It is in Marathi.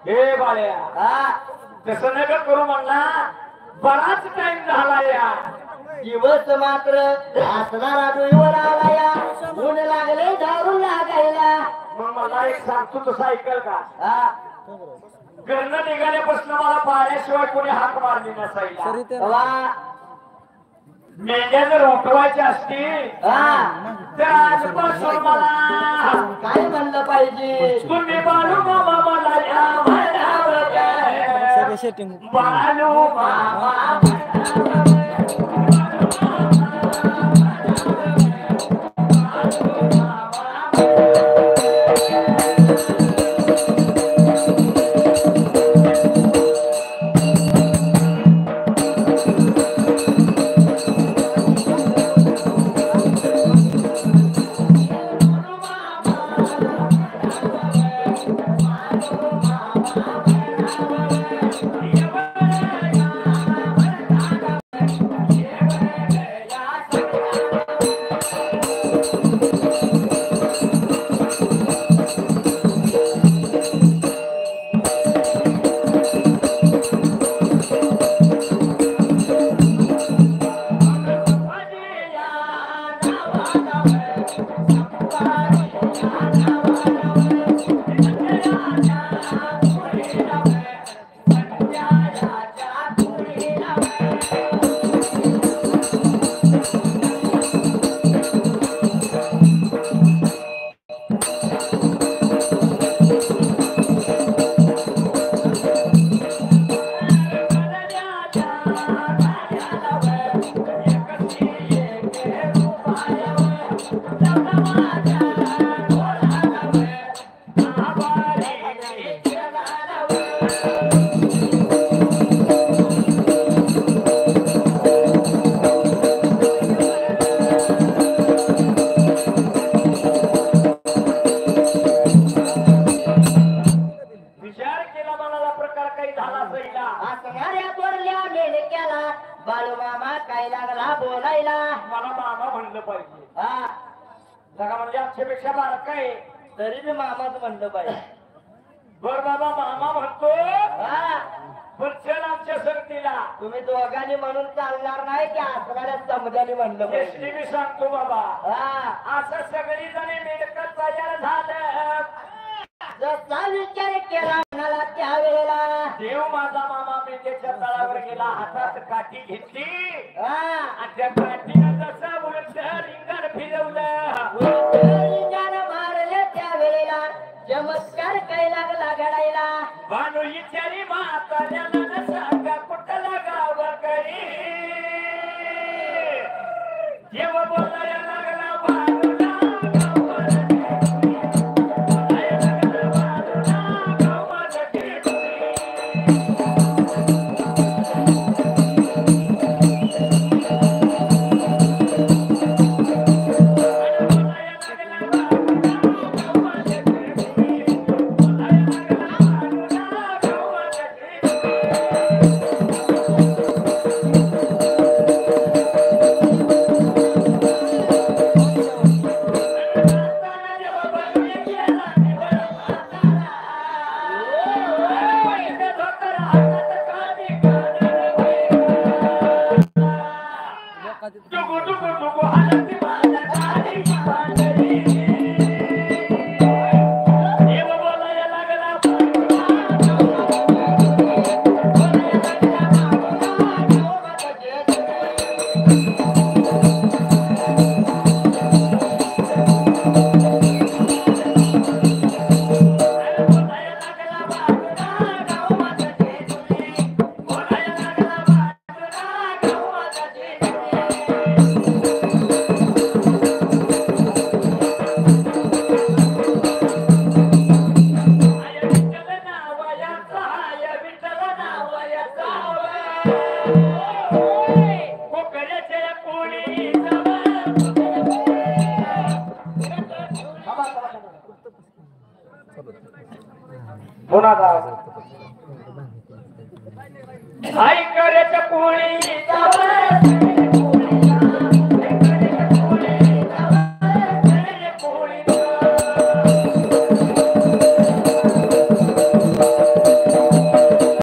हे बाळ्या तसं नका करू म्हणला बराच टाइम झाला या दिवस मात्र असणारा डोईवर आला या ऊन लागले दारू लागायला मग मला एक सांगतो तसं ऐकल का घरनं निघाल्यापासून मला पाण्याशिवाय कोणी हाक मारली नसायला मेंढ्या जर उठवायच्या असतील तर आजपासून मला काय म्हणलं पाहिजे तुम्ही बाळू मामा मला या म्हणावं बाळू मामा बाळू मामा काय लागला बोलायला मला मामा म्हणलं पाहिजे जगा म्हणजे आमच्यापेक्षा बारक आहे तरी मी मामाच म्हणलं पाहिजे बर बाबा मामा म्हणतो पण चल आमच्या संगतीला तुम्ही दोघांनी म्हणून चालणार नाही की असणाऱ्या समजाने म्हणलं पाहिजे मी सांगतो बाबा असं सगळी जणी मिळकत तयार झालं जसा विचार केला म्हणाला त्यावेळेला देव माझा मामा मेंढ्याच्या तळावर गेला हातात काठी घेतली आणि त्या काठीनं जसं उलट रिंगण फिरवलं रिंगण मारले त्यावेळेला चमत्कार काय लागला घडायला बानू इचारी म्हाताऱ्याला सांगा कुठला गाव करी देव बोलायला लागला बानूला आई करायच्या पोळी